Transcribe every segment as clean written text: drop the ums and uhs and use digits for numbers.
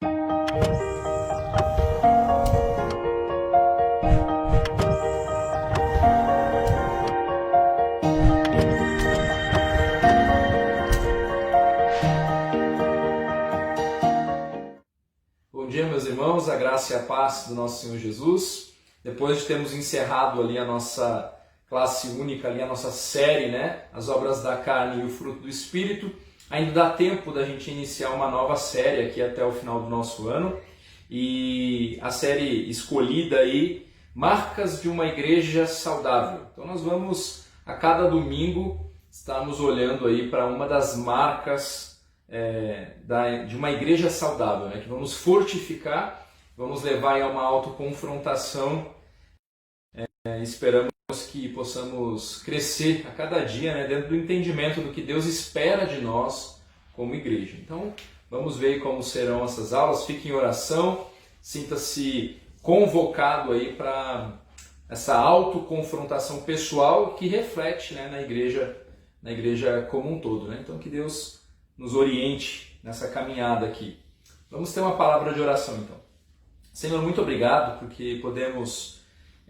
Bom dia, meus irmãos, a graça e a paz do nosso Senhor Jesus. Depois de termos encerrado ali a nossa classe única, ali a nossa série, as obras da carne e o fruto do Espírito, ainda dá tempo da gente iniciar uma nova série aqui até o final do nosso ano. E a série escolhida aí, Marcas de uma Igreja Saudável. Então nós vamos, a cada domingo, estarmos olhando aí para uma das marcas de uma igreja saudável, que vamos fortificar, vamos levar a uma autoconfrontação. Esperamos que possamos crescer a cada dia dentro do entendimento do que Deus espera de nós como igreja. Então, vamos ver como serão essas aulas. Fique em oração, sinta-se convocado aí para essa autoconfrontação pessoal que reflete na igreja como um todo. Então, que Deus nos oriente nessa caminhada aqui. Vamos ter uma palavra de oração então. Senhor, muito obrigado porque podemos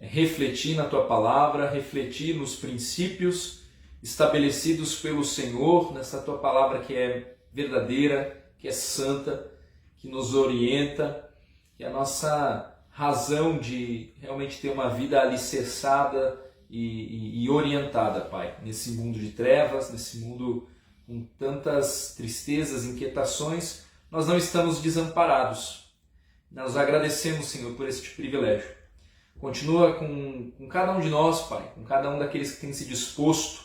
refletir na Tua palavra, refletir nos princípios estabelecidos pelo Senhor, nessa Tua palavra que é verdadeira, que é santa, que nos orienta, que é a nossa razão de realmente ter uma vida alicerçada e orientada, Pai, nesse mundo de trevas, nesse mundo com tantas tristezas, inquietações. Nós não estamos desamparados. Nós agradecemos, Senhor, por este privilégio. Continua com cada um de nós, Pai, com cada um daqueles que têm se disposto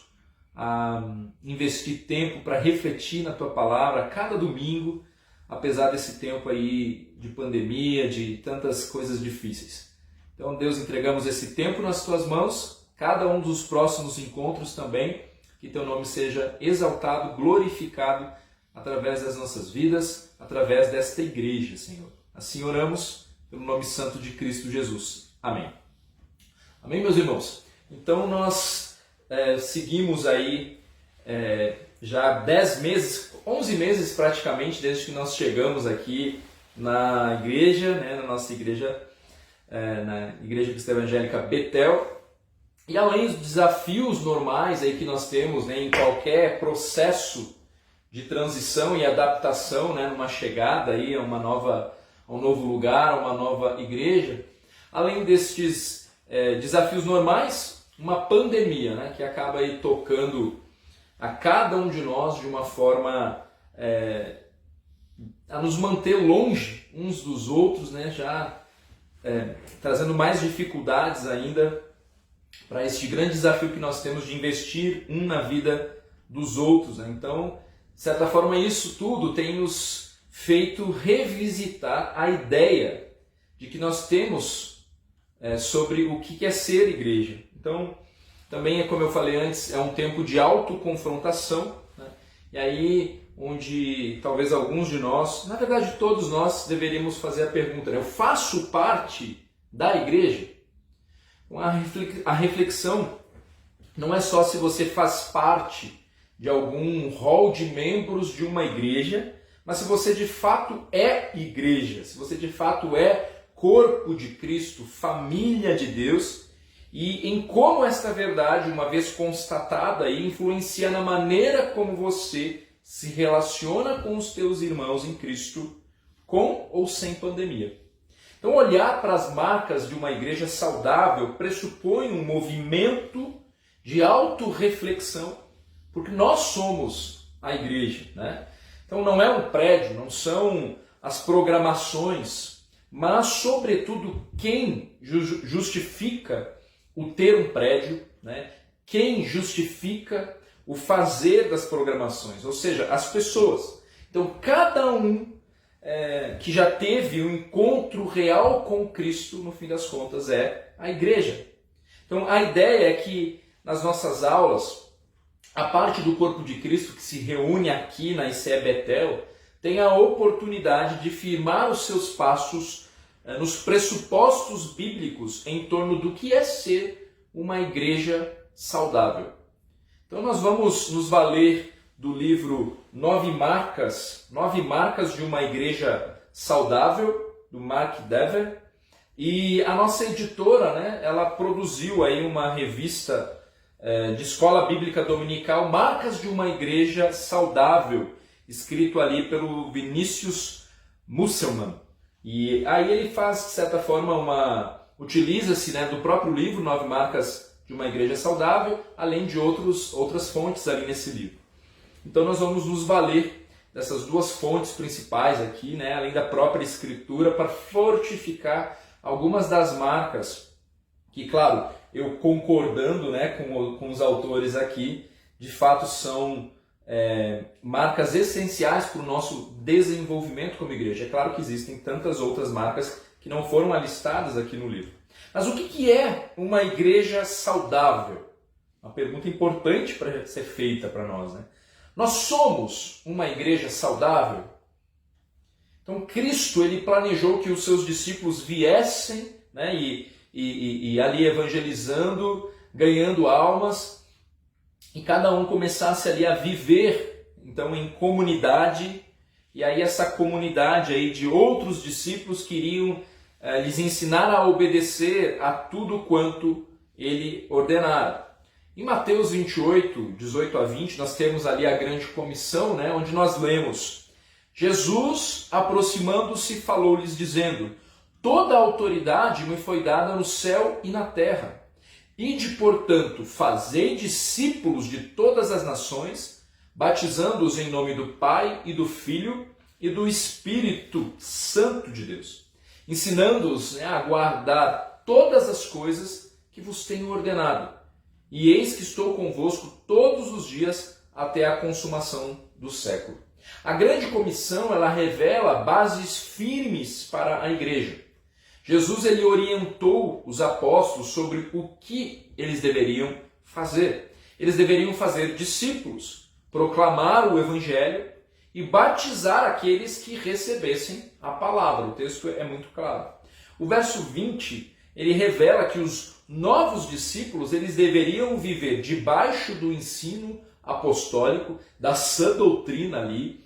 a investir tempo para refletir na Tua palavra a cada domingo, apesar desse tempo aí de pandemia, de tantas coisas difíceis. Então, Deus, entregamos esse tempo nas Tuas mãos, cada um dos próximos encontros também, que Teu nome seja exaltado, glorificado através das nossas vidas, através desta igreja, Senhor. Assim oramos pelo nome santo de Cristo Jesus. Amém. Amém, meus irmãos? Então nós seguimos aí já 10 meses, 11 meses praticamente, desde que nós chegamos aqui na igreja, na nossa igreja, na Igreja Cristã Evangélica Betel. E além dos desafios normais aí que nós temos em qualquer processo de transição e adaptação, numa chegada aí a um novo lugar, a uma nova igreja, além destes desafios normais, uma pandemia que acaba aí tocando a cada um de nós de uma forma a nos manter longe uns dos outros, já trazendo mais dificuldades ainda para este grande desafio que nós temos de investir um na vida dos outros. Então, de certa forma, isso tudo tem nos feito revisitar a ideia de que nós temos sobre o que é ser igreja. Então, também, como eu falei antes, é um tempo de autoconfrontação, e aí onde talvez alguns de nós, na verdade todos nós, deveríamos fazer a pergunta, eu faço parte da igreja? A reflexão não é só se você faz parte de algum hall de membros de uma igreja, mas se você de fato é igreja, se você de fato é corpo de Cristo, família de Deus, e em como esta verdade, uma vez constatada, influencia na maneira como você se relaciona com os teus irmãos em Cristo, com ou sem pandemia. Então, olhar para as marcas de uma igreja saudável pressupõe um movimento de autorreflexão, porque nós somos a igreja. Então, não é um prédio, não são as programações, mas, sobretudo, quem justifica o ter um prédio, quem justifica o fazer das programações, ou seja, as pessoas. Então, cada um que já teve um encontro real com Cristo, no fim das contas, é a igreja. Então, a ideia é que nas nossas aulas, a parte do corpo de Cristo que se reúne aqui na ICE Betel tenha a oportunidade de firmar os seus passos nos pressupostos bíblicos em torno do que é ser uma igreja saudável. Então, nós vamos nos valer do livro 9 marcas de uma igreja Saudável, do Mark Dever. E a nossa editora, né, ela produziu aí uma revista de escola bíblica dominical, Marcas de uma Igreja Saudável, escrito ali pelo Vinícius Musselman. E aí ele faz, de certa forma, utiliza-se, né, do próprio livro, 9 Marcas de uma Igreja Saudável, além de outras fontes ali nesse livro. Então nós vamos nos valer dessas duas fontes principais aqui, né, além da própria Escritura, para fortificar algumas das marcas que, claro, eu concordando, né, com os autores aqui, de fato são marcas essenciais para o nosso desenvolvimento como igreja. É claro que existem tantas outras marcas que não foram alistadas aqui no livro. Mas o que é uma igreja saudável? Uma pergunta importante para ser feita para nós, né? Nós somos uma igreja saudável? Então Cristo ele planejou que os seus discípulos viessem, né, e ali evangelizando, ganhando almas, e cada um começasse ali a viver então em comunidade, e aí essa comunidade aí de outros discípulos queriam lhes ensinar a obedecer a tudo quanto ele ordenara. Em Mateus 28, 18 a 20, nós temos ali a grande comissão, né, onde nós lemos: Jesus, aproximando-se, falou-lhes dizendo: toda a autoridade me foi dada no céu e na terra. Ide, portanto, fazei discípulos de todas as nações, batizando-os em nome do Pai e do Filho e do Espírito Santo de Deus, ensinando-os a guardar todas as coisas que vos tenho ordenado. E eis que estou convosco todos os dias até a consumação do século. A grande comissão, ela revela bases firmes para a igreja. Jesus ele orientou os apóstolos sobre o que eles deveriam fazer. Eles deveriam fazer discípulos, proclamar o evangelho e batizar aqueles que recebessem a palavra. O texto é muito claro. O verso 20, ele revela que os novos discípulos eles deveriam viver debaixo do ensino apostólico, da sã doutrina ali,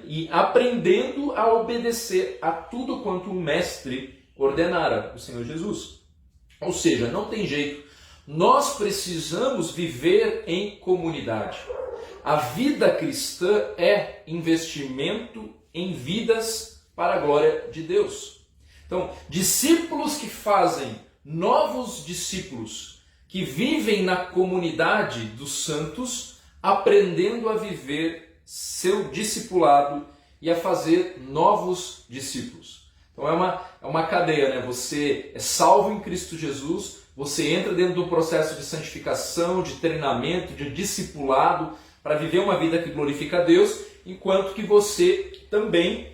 e aprendendo a obedecer a tudo quanto o mestre ordenara, o Senhor Jesus. Ou seja, não tem jeito. Nós precisamos viver em comunidade. A vida cristã é investimento em vidas para a glória de Deus. Então, discípulos que fazem novos discípulos, que vivem na comunidade dos santos, aprendendo a viver seu discipulado e a fazer novos discípulos. Então é uma cadeia, né? Você é salvo em Cristo Jesus, você entra dentro do processo de santificação, de treinamento, de discipulado, para viver uma vida que glorifica a Deus, enquanto que você também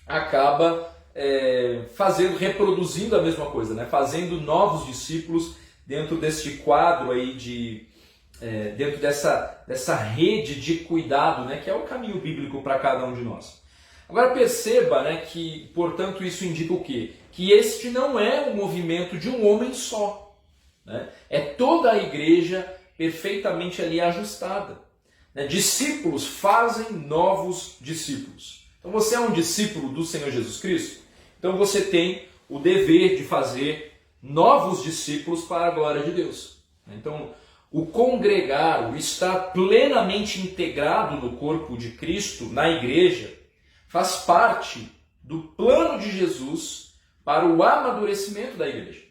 acaba reproduzindo a mesma coisa, né? Fazendo novos discípulos dentro deste quadro aí dentro dessa rede de cuidado, né? Que é o caminho bíblico para cada um de nós. Agora perceba, né, que, portanto, isso indica o quê? Que este não é o movimento de um homem só, né? É toda a igreja perfeitamente ali ajustada, né? Discípulos fazem novos discípulos. Então você é um discípulo do Senhor Jesus Cristo, então você tem o dever de fazer novos discípulos para a glória de Deus. Então o congregar, o estar plenamente integrado no corpo de Cristo, na igreja, faz parte do plano de Jesus para o amadurecimento da igreja.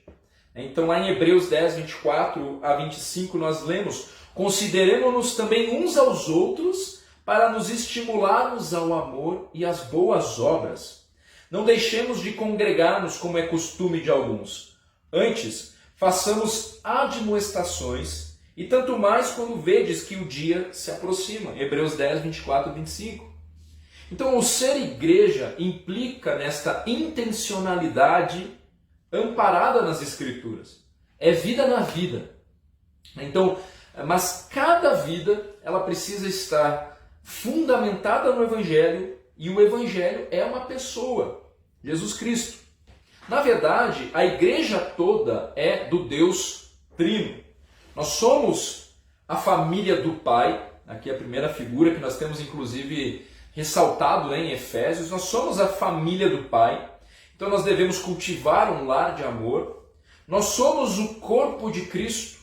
Então lá em Hebreus 10, 24 a 25 nós lemos: consideremos-nos também uns aos outros para nos estimularmos ao amor e às boas obras. Não deixemos de congregar-nos como é costume de alguns. Antes, façamos admoestações, e tanto mais quando vedes que o dia se aproxima. Hebreus 10, 24 e 25. Então, o ser igreja implica nesta intencionalidade amparada nas Escrituras. É vida na vida. Então, mas cada vida ela precisa estar fundamentada no Evangelho, e o Evangelho é uma pessoa, Jesus Cristo. Na verdade, a igreja toda é do Deus Trino. Nós somos a família do Pai, aqui é a primeira figura que nós temos inclusive ressaltado, né, em Efésios, nós somos a família do Pai, então nós devemos cultivar um lar de amor. Nós somos o corpo de Cristo.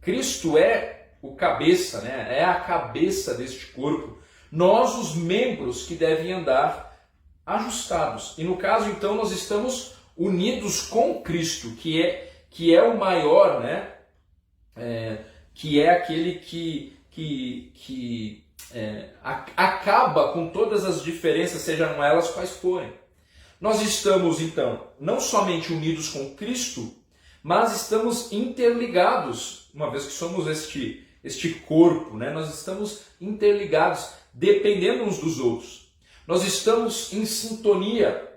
Cristo é o cabeça, né? É a cabeça deste corpo. Nós, os membros que devem andar ajustados. E no caso, então, nós estamos unidos com Cristo, que é o maior, né? Que é aquele que acaba com todas as diferenças, sejam elas quais forem. Nós estamos, então, não somente unidos com Cristo, mas estamos interligados, uma vez que somos este corpo, né? Nós estamos interligados, dependendo uns dos outros. Nós estamos em sintonia.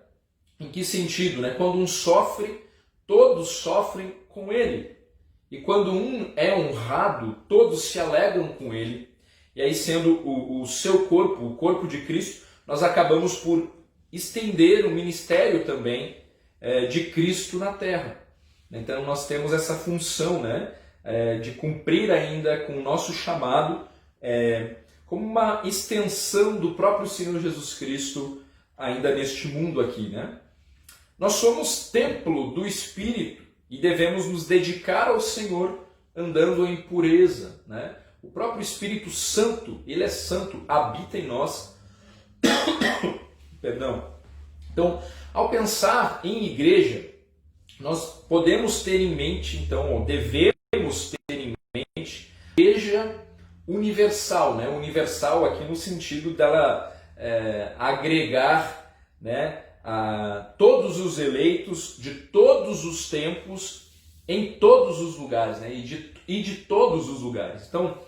Em que sentido? Né? Quando um sofre, todos sofrem com ele. E quando um é honrado, todos se alegram com ele. E aí, sendo o seu corpo, o corpo de Cristo, nós acabamos por estender o ministério também de Cristo na terra. Então nós temos essa função, né, de cumprir ainda com o nosso chamado como uma extensão do próprio Senhor Jesus Cristo ainda neste mundo aqui, né? Nós somos templo do Espírito e devemos nos dedicar ao Senhor andando em pureza, né? O próprio Espírito Santo, ele é santo, habita em nós. Perdão. Então, ao pensar em igreja, nós podemos ter em mente, então, ou devemos ter em mente, igreja universal, né? Universal aqui no sentido dela agregar, né, a todos os eleitos de todos os tempos, em todos os lugares, né? E de todos os lugares. Então,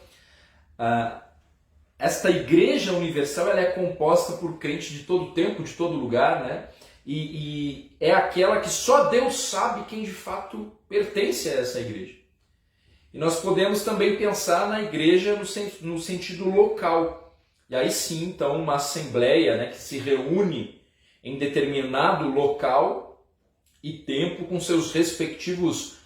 esta igreja universal ela é composta por crentes de todo tempo, de todo lugar, né? E é aquela que só Deus sabe quem de fato pertence a essa igreja. E nós podemos também pensar na igreja no sentido local. E aí sim, então, uma assembleia, né, que se reúne em determinado local e tempo com seus respectivos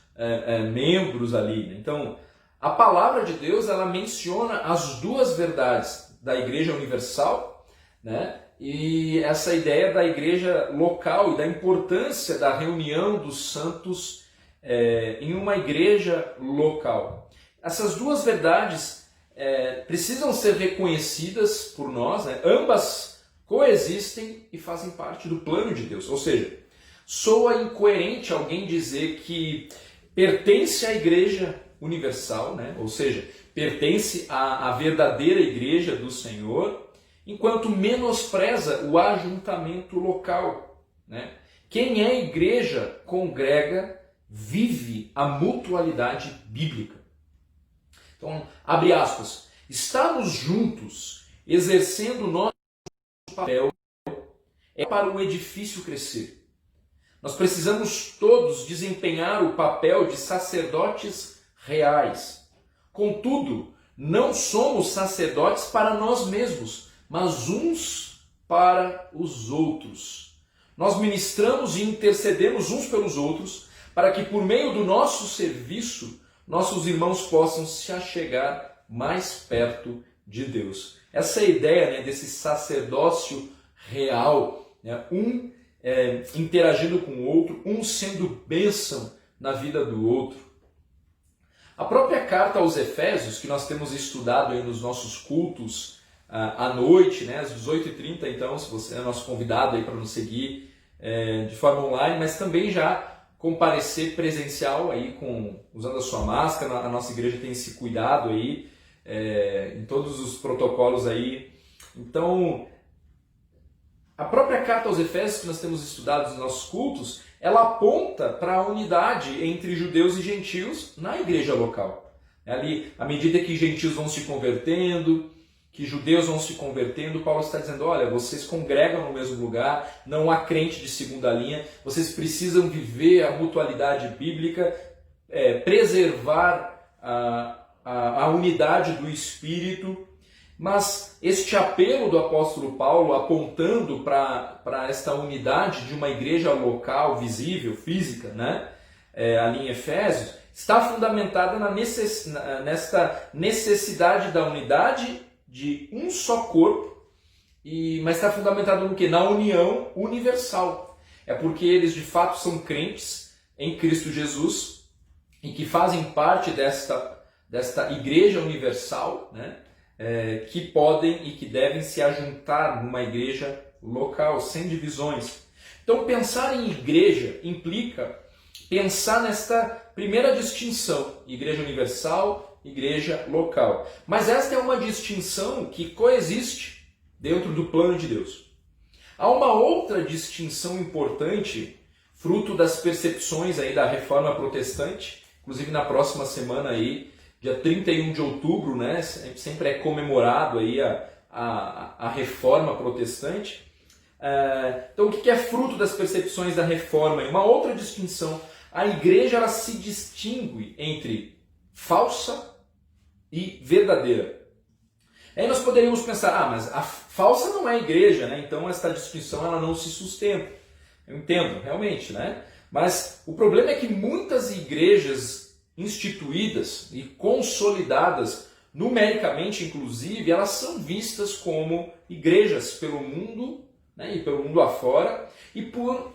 membros ali, né? Então, a palavra de Deus ela menciona as duas verdades da igreja universal, né? E essa ideia da igreja local e da importância da reunião dos santos em uma igreja local. Essas duas verdades precisam ser reconhecidas por nós, né? Ambas coexistem e fazem parte do plano de Deus. Ou seja, soa incoerente alguém dizer que pertence à igreja universal, né? Ou seja, pertence à verdadeira igreja do Senhor, enquanto menospreza o ajuntamento local, né? Quem é igreja congrega, vive a mutualidade bíblica. Então, abre aspas, estamos juntos, exercendo o nosso papel para o edifício crescer. Nós precisamos todos desempenhar o papel de sacerdotes reais. Contudo, não somos sacerdotes para nós mesmos, mas uns para os outros. Nós ministramos e intercedemos uns pelos outros para que por meio do nosso serviço, nossos irmãos possam se achegar mais perto de Deus. Essa é a ideia, né, desse sacerdócio real, né? Interagindo com o outro, um sendo bênção na vida do outro. A própria carta aos Efésios, que nós temos estudado aí nos nossos cultos à noite, né, às 18h30, então, se você é nosso convidado aí para nos seguir de forma online, mas também já comparecer presencial aí usando a sua máscara. A nossa igreja tem esse cuidado aí em todos os protocolos aí. Então, a própria carta aos Efésios que nós temos estudado nos nossos cultos, ela aponta para a unidade entre judeus e gentios na igreja local. Ali, à medida que gentios vão se convertendo, que judeus vão se convertendo, Paulo está dizendo, olha, vocês congregam no mesmo lugar, não há crente de segunda linha, vocês precisam viver a mutualidade bíblica, preservar a unidade do Espírito. Mas este apelo do apóstolo Paulo apontando para esta unidade de uma igreja local, visível, física, né? Ali em Efésios, está fundamentada nesta necessidade da unidade de um só corpo mas está fundamentado no quê? Na união universal. É porque eles de fato são crentes em Cristo Jesus e que fazem parte desta igreja universal, né? Que podem e que devem se ajuntar numa igreja local, sem divisões. Então, pensar em igreja implica pensar nesta primeira distinção, igreja universal, igreja local. Mas esta é uma distinção que coexiste dentro do plano de Deus. Há uma outra distinção importante, fruto das percepções aí da Reforma Protestante, inclusive na próxima semana aí, dia 31 de outubro, né, sempre é comemorado aí a Reforma Protestante. Então, o que é fruto das percepções da Reforma? Uma outra distinção. A igreja ela se distingue entre falsa e verdadeira. Aí nós poderíamos pensar, mas a falsa não é igreja, né? Então essa distinção ela não se sustenta. Eu entendo, realmente, né? Mas o problema é que muitas igrejas instituídas e consolidadas, numericamente inclusive, elas são vistas como igrejas pelo mundo, né, e pelo mundo afora, e por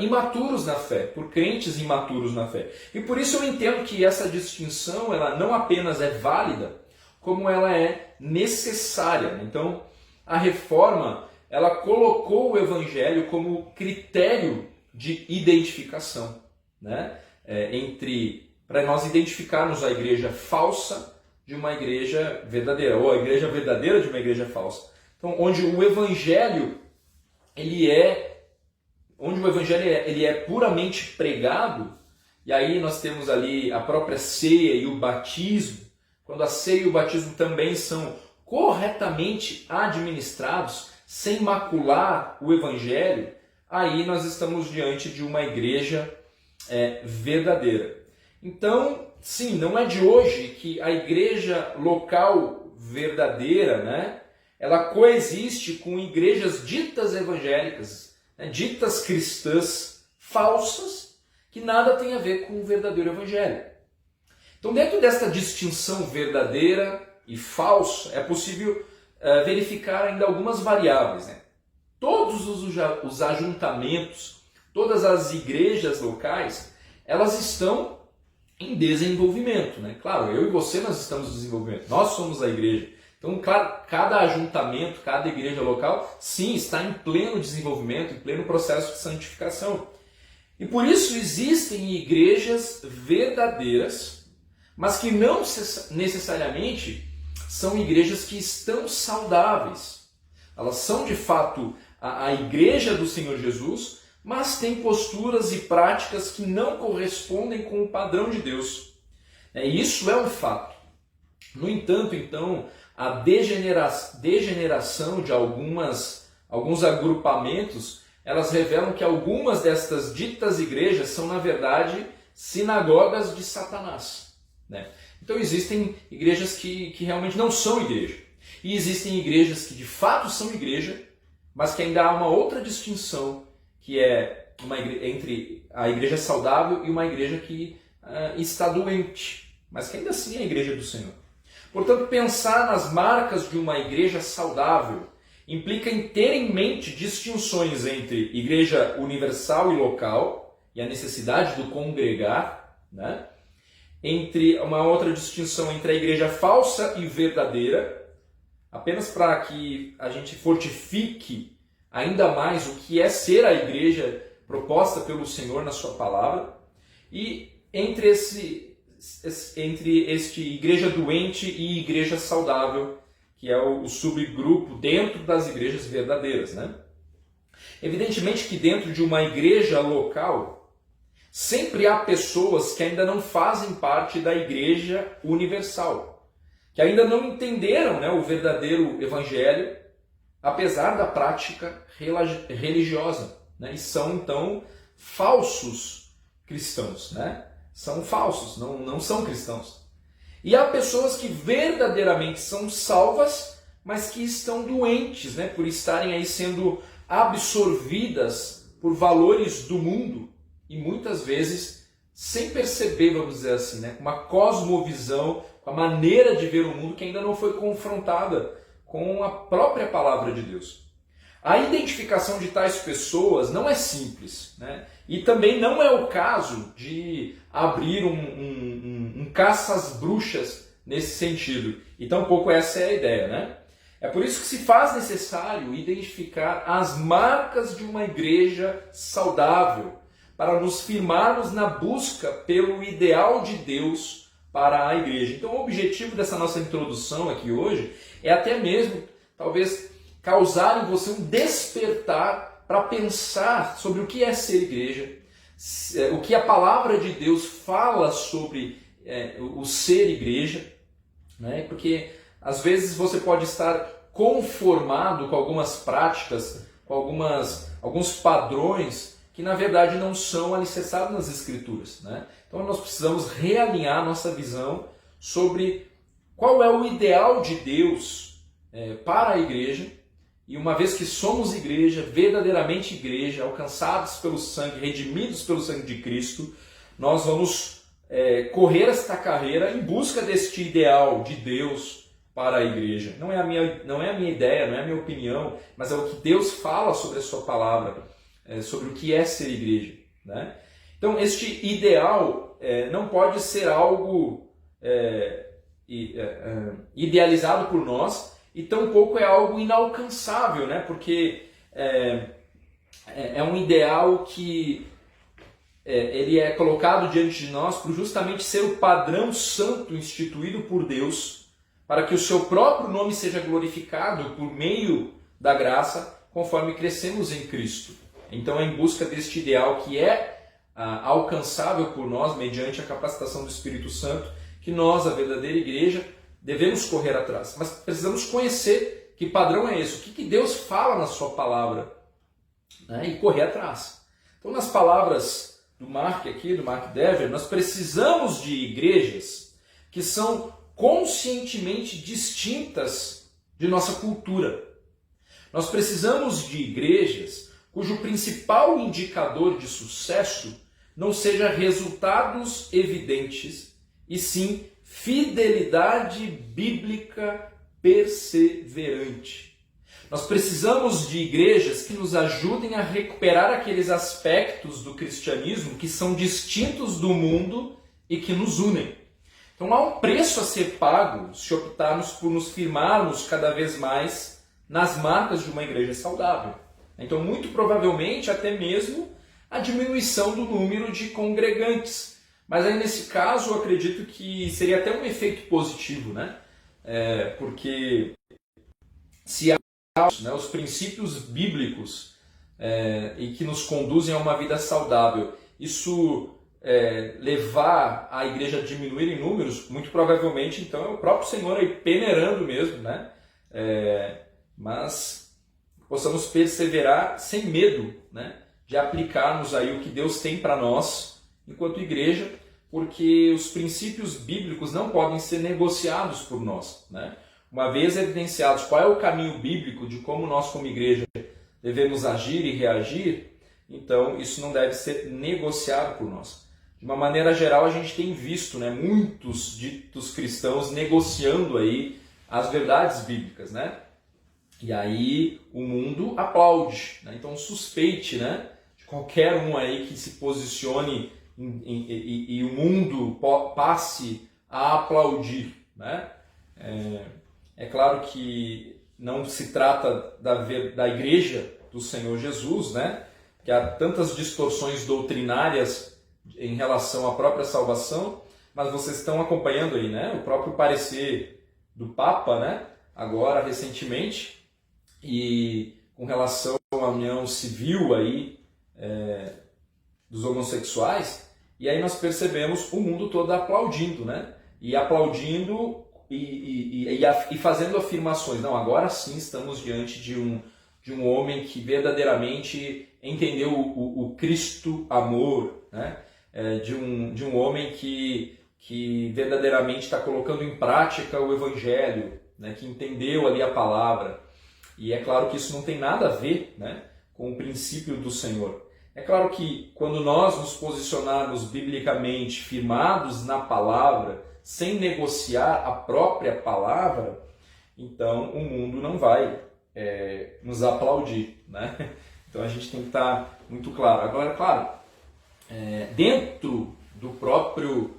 imaturos na fé, por crentes imaturos na fé. E por isso eu entendo que essa distinção ela não apenas é válida, como ela é necessária. Então, a Reforma ela colocou o Evangelho como critério de identificação, né, para nós identificarmos a igreja falsa de uma igreja verdadeira, ou a igreja verdadeira de uma igreja falsa. Então, onde o Evangelho ele é puramente pregado, e aí nós temos ali a própria ceia e o batismo, quando a ceia e o batismo também são corretamente administrados, sem macular o Evangelho, aí nós estamos diante de uma igreja verdadeira. Então, sim, não é de hoje que a igreja local verdadeira, né, ela coexiste com igrejas ditas evangélicas, né, ditas cristãs falsas, que nada tem a ver com o verdadeiro evangelho. Então, dentro desta distinção verdadeira e falsa, é possível verificar ainda algumas variáveis, né? Todos os ajuntamentos, todas as igrejas locais, elas estão em desenvolvimento, né? Claro, eu e você nós estamos em desenvolvimento, nós somos a igreja. Então, claro, cada ajuntamento, cada igreja local, sim, está em pleno desenvolvimento, em pleno processo de santificação. E por isso existem igrejas verdadeiras, mas que não necessariamente são igrejas que estão saudáveis. Elas são de fato a igreja do Senhor Jesus, mas têm posturas e práticas que não correspondem com o padrão de Deus. Isso é um fato. No entanto, então, a degeneração de alguns agrupamentos, elas revelam que algumas destas ditas igrejas são, na verdade, sinagogas de Satanás, né? Então existem igrejas que realmente não são igreja. E existem igrejas que de fato são igreja, mas que ainda há uma outra distinção, que é entre a igreja saudável e uma igreja que está doente, mas que ainda assim é a igreja do Senhor. Portanto, pensar nas marcas de uma igreja saudável implica em ter em mente distinções entre igreja universal e local, e a necessidade do congregar, né? Entre uma outra distinção entre a igreja falsa e verdadeira, apenas para que a gente fortifique ainda mais o que é ser a igreja proposta pelo Senhor na sua palavra, e entre este igreja doente e igreja saudável, que é o subgrupo dentro das igrejas verdadeiras, né? Evidentemente que dentro de uma igreja local, sempre há pessoas que ainda não fazem parte da igreja universal, que ainda não entenderam, né, o verdadeiro evangelho, apesar da prática religiosa, né? E são, então, falsos cristãos, né? São falsos, não são cristãos. E há pessoas que verdadeiramente são salvas, mas que estão doentes, né? Por estarem aí sendo absorvidas por valores do mundo e muitas vezes sem perceber, vamos dizer assim, né? Com uma cosmovisão, com a maneira de ver o mundo que ainda não foi confrontada com a própria palavra de Deus. A identificação de tais pessoas não é simples, né? E também não é o caso de abrir um caça às bruxas nesse sentido. E tampouco essa é a ideia, né? É por isso que se faz necessário identificar as marcas de uma igreja saudável, para nos firmarmos na busca pelo ideal de Deus para a igreja. Então o objetivo dessa nossa introdução aqui hoje é até mesmo, talvez, causar em você um despertar para pensar sobre o que é ser igreja, o que a palavra de Deus fala sobre o ser igreja, né? Porque às vezes você pode estar conformado com algumas práticas, com alguns padrões que na verdade não são alicerçados nas Escrituras, né? Então nós precisamos realinhar nossa visão sobre qual é o ideal de Deus para a igreja. E uma vez que somos igreja, verdadeiramente igreja, alcançados pelo sangue, redimidos pelo sangue de Cristo, nós vamos correr esta carreira em busca deste ideal de Deus para a igreja. Não é a minha ideia, não é a minha opinião, mas é o que Deus fala sobre a sua palavra, sobre o que é ser igreja, né? Então, este ideal não pode ser algo idealizado por nós, e tampouco é algo inalcançável, né? Porque é um ideal que ele é colocado diante de nós por justamente ser o padrão santo instituído por Deus, para que o seu próprio nome seja glorificado por meio da graça, conforme crescemos em Cristo. Então é em busca deste ideal que é alcançável por nós, mediante a capacitação do Espírito Santo, que nós, a verdadeira igreja, devemos correr atrás. Mas precisamos conhecer que padrão é esse, o que Deus fala na sua palavra, né? E correr atrás. Então, nas palavras do Mark Dever, nós precisamos de igrejas que são conscientemente distintas de nossa cultura. Nós precisamos de igrejas cujo principal indicador de sucesso não seja resultados evidentes, e sim fidelidade bíblica perseverante. Nós precisamos de igrejas que nos ajudem a recuperar aqueles aspectos do cristianismo que são distintos do mundo e que nos unem. Então há um preço a ser pago se optarmos por nos firmarmos cada vez mais nas marcas de uma igreja saudável. Então, muito provavelmente, até mesmo a diminuição do número de congregantes. Mas aí, nesse caso, eu acredito que seria até um efeito positivo, né? Porque se há os princípios bíblicos e que nos conduzem a uma vida saudável, isso levar a igreja a diminuir em números, muito provavelmente, então, é o próprio Senhor aí peneirando mesmo, né? Mas possamos perseverar sem medo, né, de aplicarmos aí o que Deus tem para nós enquanto igreja, porque os princípios bíblicos não podem ser negociados por nós, né? Uma vez evidenciados qual é o caminho bíblico de como nós como igreja devemos agir e reagir, então isso não deve ser negociado por nós. De uma maneira geral, a gente tem visto, né, muitos ditos cristãos negociando aí as verdades bíblicas, né? E aí o mundo aplaude, né? Então suspeite, né, de qualquer um aí que se posicione e o mundo passe a aplaudir, né? É claro que não se trata da igreja do Senhor Jesus, né? Que há tantas distorções doutrinárias em relação à própria salvação, mas vocês estão acompanhando aí, né, o próprio parecer do Papa, né, agora recentemente, e com relação à união civil aí, dos homossexuais, e aí nós percebemos o mundo todo aplaudindo, né? E aplaudindo e fazendo afirmações. Não, agora sim estamos diante de um homem que verdadeiramente entendeu o Cristo amor, né? De um homem que verdadeiramente está colocando em prática o Evangelho, né? Que entendeu ali a palavra. E é claro que isso não tem nada a ver, né, com o princípio do Senhor. É claro que quando nós nos posicionarmos biblicamente, firmados na palavra, sem negociar a própria palavra, então o mundo não vai nos aplaudir, né? Então a gente tem que estar muito claro. Agora, claro, dentro do próprio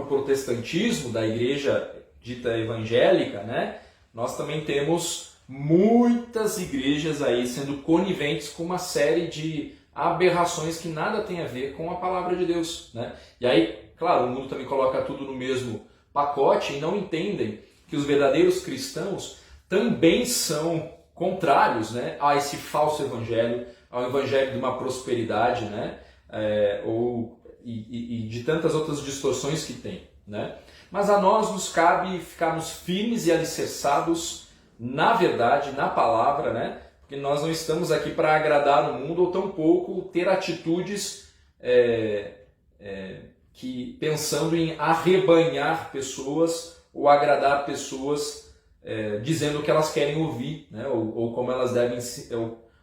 protestantismo, da igreja dita evangélica, né, nós também temos muitas igrejas aí sendo coniventes com uma série de aberrações que nada tem a ver com a palavra de Deus, né? E aí, claro, o mundo também coloca tudo no mesmo pacote e não entendem que os verdadeiros cristãos também são contrários, né, a esse falso evangelho, ao evangelho de uma prosperidade, né, e de tantas outras distorções que tem, né? Mas a nós nos cabe ficarmos firmes e alicerçados na verdade, na palavra, né? Porque nós não estamos aqui para agradar o mundo ou tampouco ter atitudes que pensando em arrebanhar pessoas ou agradar pessoas dizendo o que elas querem ouvir, né? Ou como elas devem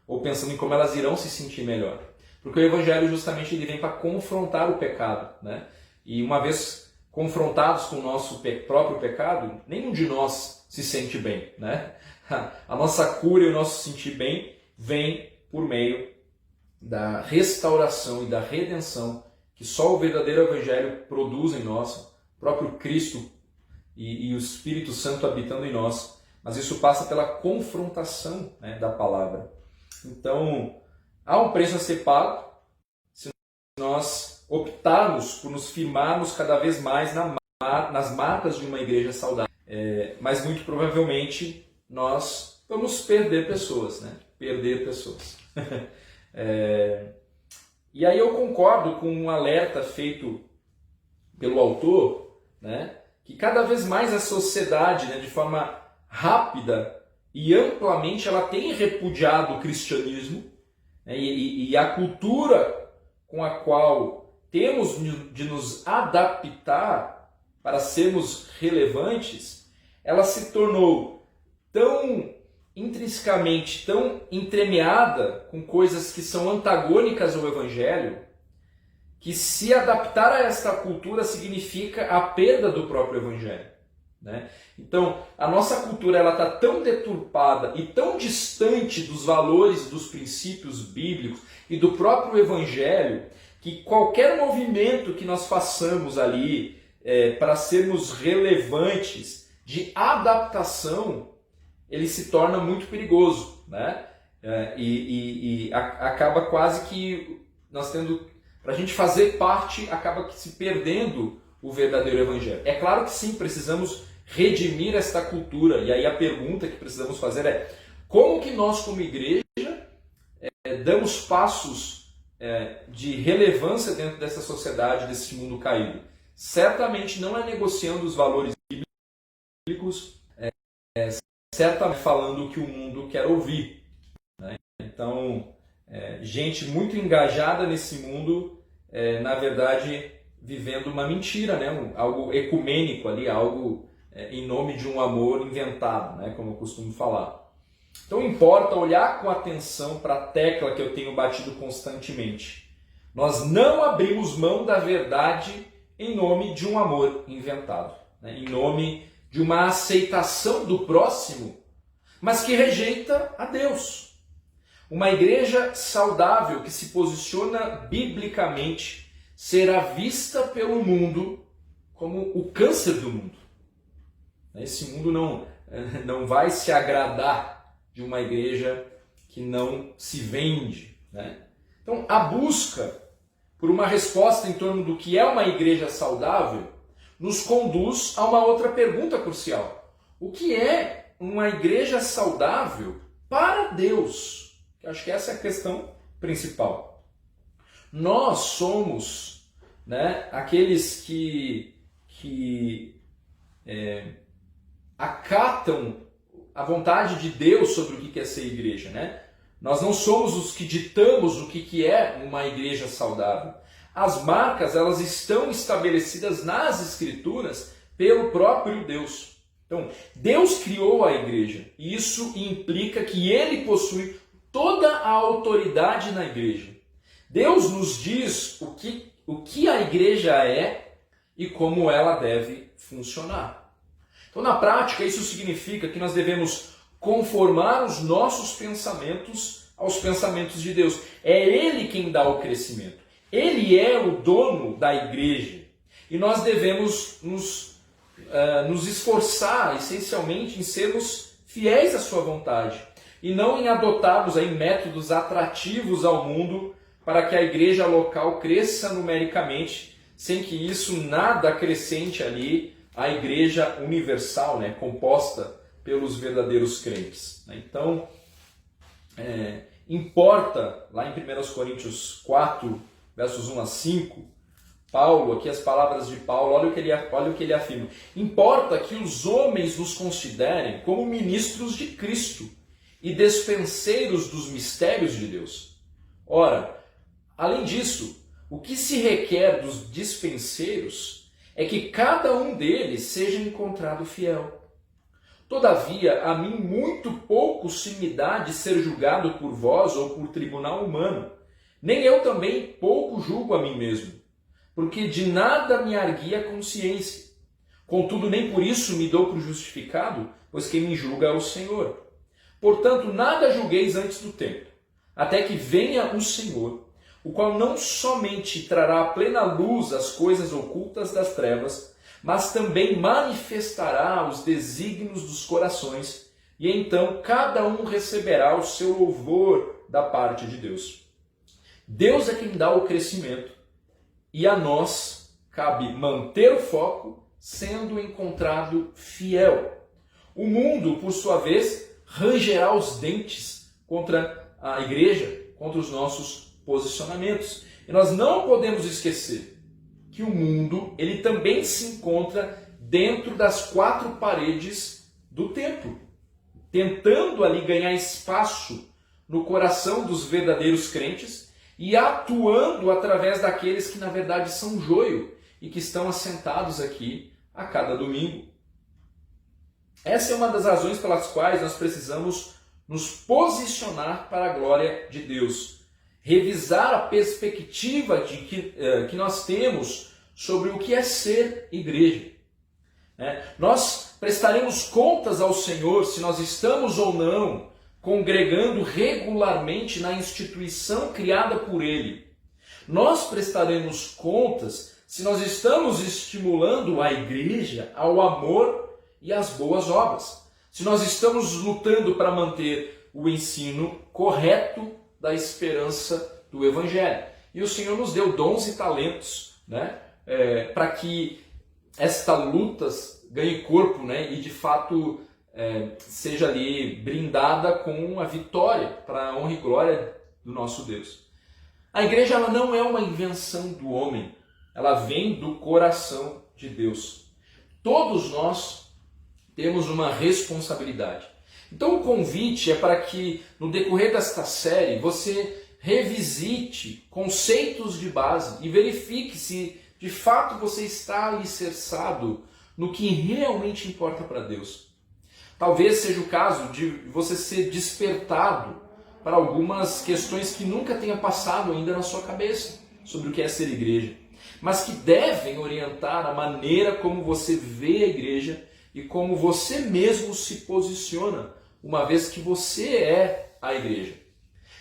ou pensando em como elas irão se sentir melhor. Porque o evangelho justamente ele vem para confrontar o pecado, né? E uma vez confrontados com o nosso próprio pecado, nenhum de nós se sente bem, né? A nossa cura e o nosso sentir bem vem por meio da restauração e da redenção que só o verdadeiro evangelho produz em nós, o próprio Cristo e o Espírito Santo habitando em nós. Mas isso passa pela confrontação, né, da palavra. Então, há um preço a ser pago se nós optarmos por nos firmarmos cada vez mais nas marcas de uma igreja saudável. Mas muito provavelmente nós vamos perder pessoas, né? Perder pessoas. E aí eu concordo com um alerta feito pelo autor, né? Que cada vez mais a sociedade, né, de forma rápida e amplamente, ela tem repudiado o cristianismo, né? E a cultura com a qual temos de nos adaptar para sermos relevantes, ela se tornou tão intrinsecamente, tão entremeada com coisas que são antagônicas ao Evangelho, que se adaptar a esta cultura significa a perda do próprio Evangelho, né? Então, a nossa cultura está tão deturpada e tão distante dos valores, dos princípios bíblicos e do próprio Evangelho, que qualquer movimento que nós façamos ali para sermos relevantes de adaptação, ele se torna muito perigoso, né? Acaba quase que nós tendo, para a gente fazer parte, acaba que se perdendo o verdadeiro evangelho. É claro que sim, precisamos redimir esta cultura, e aí a pergunta que precisamos fazer é: como que nós como igreja damos passos de relevância dentro dessa sociedade, desse mundo caído? Certamente não é negociando os valores bíblicos, certamente falando o que o mundo quer ouvir, né? Então, gente muito engajada nesse mundo, na verdade, vivendo uma mentira, né? Algo ecumênico ali, algo em nome de um amor inventado, né? Como eu costumo falar. Então, importa olhar com atenção para a tecla que eu tenho batido constantemente. Nós não abrimos mão da verdade em nome de um amor inventado, né? Em nome de uma aceitação do próximo, mas que rejeita a Deus. Uma igreja saudável que se posiciona biblicamente será vista pelo mundo como o câncer do mundo. Esse mundo não vai se agradar de uma igreja que não se vende, né? Então, a busca por uma resposta em torno do que é uma igreja saudável nos conduz a uma outra pergunta crucial. O que é uma igreja saudável para Deus? Eu acho que essa é a questão principal. Nós somos, né, aqueles que acatam a vontade de Deus sobre o que é ser igreja, né? Nós não somos os que ditamos o que é uma igreja saudável. As marcas, elas estão estabelecidas nas Escrituras pelo próprio Deus. Então, Deus criou a igreja e isso implica que Ele possui toda a autoridade na igreja. Deus nos diz o que a igreja é e como ela deve funcionar. Então, na prática, isso significa que nós devemos conformar os nossos pensamentos aos pensamentos de Deus. É Ele quem dá o crescimento. Ele é o dono da igreja. E nós devemos nos esforçar, essencialmente, em sermos fiéis à sua vontade. E não em adotarmos aí métodos atrativos ao mundo para que a igreja local cresça numericamente, sem que isso nada acrescente ali à igreja universal, né, composta pelos verdadeiros crentes. Então, importa, lá em 1 Coríntios 4, versos 1 a 5, Paulo, aqui as palavras de Paulo, olha o que ele afirma. Importa que os homens nos considerem como ministros de Cristo e despenseiros dos mistérios de Deus. Ora, além disso, o que se requer dos dispenseiros é que cada um deles seja encontrado fiel. Todavia, a mim muito pouco se me dá de ser julgado por vós ou por tribunal humano. Nem eu também pouco julgo a mim mesmo, porque de nada me arguia a consciência. Contudo, nem por isso me dou por justificado, pois quem me julga é o Senhor. Portanto, nada julgueis antes do tempo, até que venha o Senhor, o qual não somente trará à plena luz as coisas ocultas das trevas, mas também manifestará os desígnios dos corações, e então cada um receberá o seu louvor da parte de Deus. Deus é quem dá o crescimento, e a nós cabe manter o foco, sendo encontrado fiel. O mundo, por sua vez, rangerá os dentes contra a igreja, contra os nossos posicionamentos. E nós não podemos esquecer que o mundo ele também se encontra dentro das quatro paredes do templo, tentando ali ganhar espaço no coração dos verdadeiros crentes e atuando através daqueles que na verdade são joio e que estão assentados aqui a cada domingo. Essa é uma das razões pelas quais nós precisamos nos posicionar para a glória de Deus. Revisar a perspectiva que nós temos sobre o que é ser igreja. Nós prestaremos contas ao Senhor se nós estamos ou não congregando regularmente na instituição criada por Ele. Nós prestaremos contas se nós estamos estimulando a igreja ao amor e às boas obras. Se nós estamos lutando para manter o ensino correto da esperança do Evangelho. E o Senhor nos deu dons e talentos, para que esta luta ganhe corpo, e de fato seja ali brindada com a vitória para a honra e glória do nosso Deus. A igreja ela não é uma invenção do homem, ela vem do coração de Deus. Todos nós temos uma responsabilidade. Então o convite é para que no decorrer desta série você revisite conceitos de base e verifique se de fato você está alicerçado no que realmente importa para Deus. Talvez seja o caso de você ser despertado para algumas questões que nunca tenha passado ainda na sua cabeça sobre o que é ser igreja, mas que devem orientar a maneira como você vê a igreja e como você mesmo se posiciona, uma vez que você é a igreja.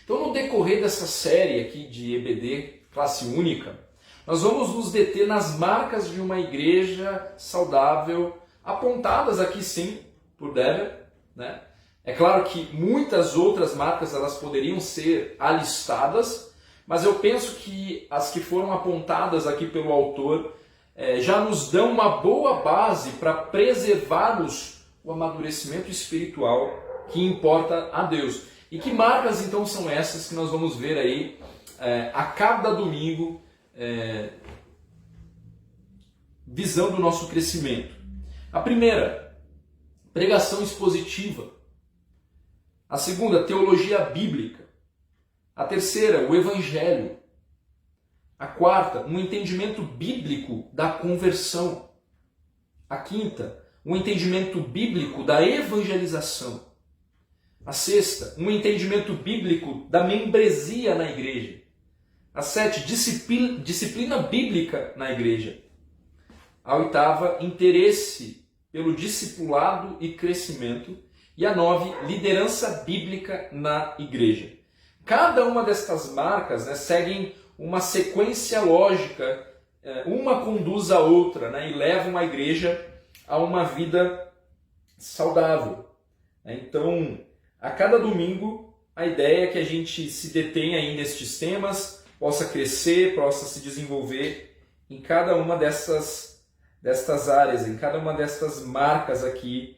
Então, no decorrer dessa série aqui de EBD, classe única, nós vamos nos deter nas marcas de uma igreja saudável, apontadas aqui sim por Dever, É claro que muitas outras marcas elas poderiam ser alistadas, mas eu penso que as que foram apontadas aqui pelo autor já nos dão uma boa base para preservarmos o amadurecimento espiritual que importa a Deus. E que marcas então são essas que nós vamos ver aí a cada domingo, visando o nosso crescimento? A primeira, pregação expositiva. A segunda, teologia bíblica. A terceira, o evangelho. A quarta, um entendimento bíblico da conversão. A quinta, um entendimento bíblico da evangelização. A sexta, um entendimento bíblico da membresia na igreja. A sete, disciplina bíblica na igreja. A oitava, interesse pelo discipulado e crescimento. E a 9, liderança bíblica na igreja. Cada uma destas marcas, né, seguem uma sequência lógica, uma conduz a outra, né, e levam a igreja a uma vida saudável. Então, a cada domingo, a ideia é que a gente se detenha aí nestes temas, possa crescer, possa se desenvolver em cada uma destas áreas, em cada uma destas marcas aqui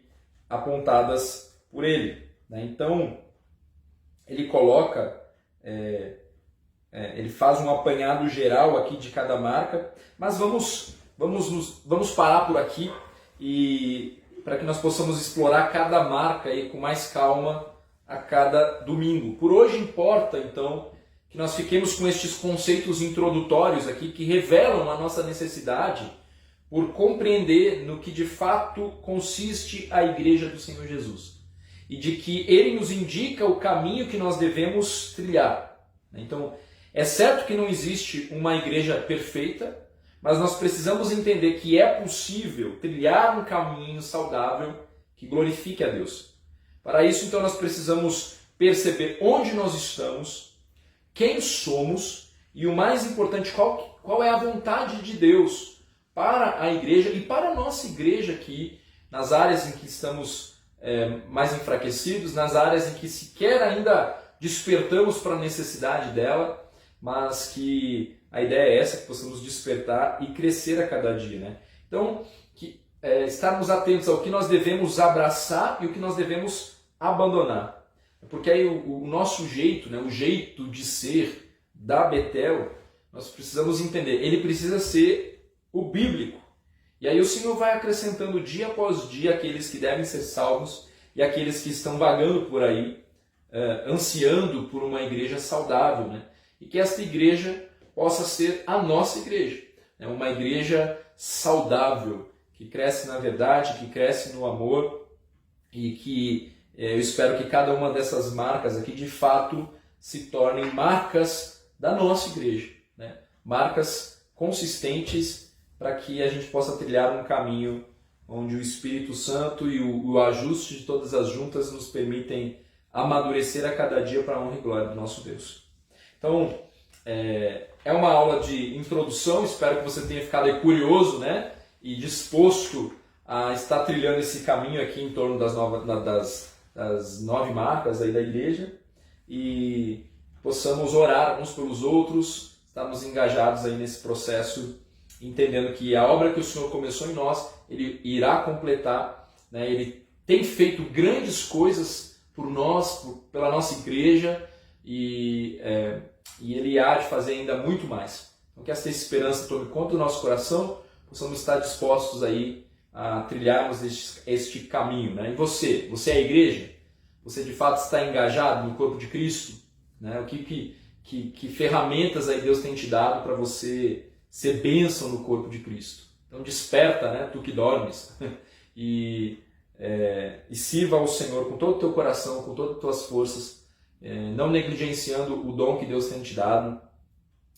apontadas por ele. Então, ele coloca, ele faz um apanhado geral aqui de cada marca, mas vamos parar por aqui e para que nós possamos explorar cada marca aí com mais calma a cada domingo. Por hoje importa, então, que nós fiquemos com estes conceitos introdutórios aqui que revelam a nossa necessidade por compreender no que de fato consiste a Igreja do Senhor Jesus e de que Ele nos indica o caminho que nós devemos trilhar. Então, é certo que não existe uma igreja perfeita, mas nós precisamos entender que é possível trilhar um caminho saudável que glorifique a Deus. Para isso, então, nós precisamos perceber onde nós estamos, quem somos e, o mais importante, qual é a vontade de Deus para a igreja e para a nossa igreja aqui, nas áreas em que estamos mais enfraquecidos, nas áreas em que sequer ainda despertamos para a necessidade dela, mas que a ideia é essa, que possamos despertar e crescer a cada dia, né? Então, estarmos atentos ao que nós devemos abraçar e o que nós devemos abandonar. Porque aí o nosso jeito, né, o jeito de ser da Betel, nós precisamos entender, ele precisa ser o bíblico. E aí o Senhor vai acrescentando dia após dia aqueles que devem ser salvos e aqueles que estão vagando por aí, ansiando por uma igreja saudável, né? E que esta igreja possa ser a nossa igreja, né? Uma igreja saudável, que cresce na verdade, que cresce no amor e que eu espero que cada uma dessas marcas aqui de fato se tornem marcas da nossa igreja, né? Marcas consistentes para que a gente possa trilhar um caminho onde o Espírito Santo e o ajuste de todas as juntas nos permitem amadurecer a cada dia para a honra e glória do nosso Deus. Então, é uma aula de introdução, espero que você tenha ficado aí curioso, né? E disposto a estar trilhando esse caminho aqui em torno das 9 marcas aí da igreja e possamos orar uns pelos outros, estarmos engajados aí nesse processo, entendendo que a obra que o Senhor começou em nós, Ele irá completar, né? Ele tem feito grandes coisas por nós, pela nossa igreja e Ele há de fazer ainda muito mais. Então que essa esperança tome conta do nosso coração, possamos estar dispostos aí a trilharmos este caminho, né? E você é a igreja? Você de fato está engajado no corpo de Cristo? Né? O que ferramentas aí Deus tem te dado para você ser bênção no corpo de Cristo? Então desperta, né? Tu que dormes, e sirva ao Senhor com todo o teu coração, com todas as tuas forças, não negligenciando o dom que Deus tem te dado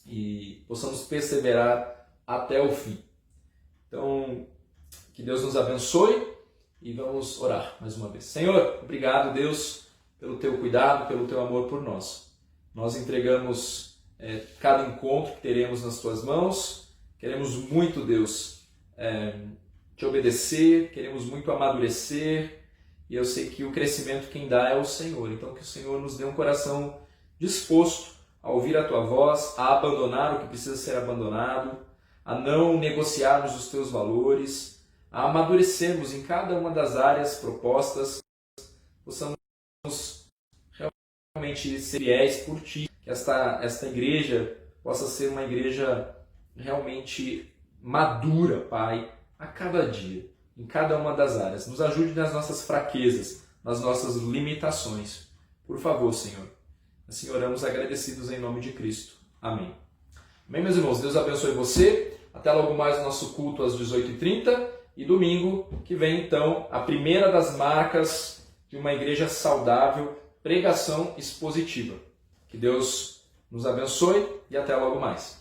e possamos perseverar até o fim. Então, que Deus nos abençoe e vamos orar mais uma vez. Senhor, obrigado, Deus, pelo teu cuidado, pelo teu amor por nós. Nós entregamos cada encontro que teremos nas tuas mãos. Queremos muito, Deus, te obedecer, queremos muito amadurecer, e eu sei que o crescimento quem dá é o Senhor. Então que o Senhor nos dê um coração disposto a ouvir a tua voz, a abandonar o que precisa ser abandonado, a não negociarmos os teus valores, a amadurecermos em cada uma das áreas propostas, possamos realmente ser fiéis por ti, que esta igreja possa ser uma igreja realmente madura, Pai, a cada dia, em cada uma das áreas. Nos ajude nas nossas fraquezas, nas nossas limitações. Por favor, Senhor. Assim oramos agradecidos em nome de Cristo. Amém. Amém, meus irmãos. Deus abençoe você. Até logo mais no nosso culto às 18h30. E domingo que vem, então, a primeira das marcas de uma igreja saudável, pregação expositiva. Que Deus nos abençoe e até logo mais.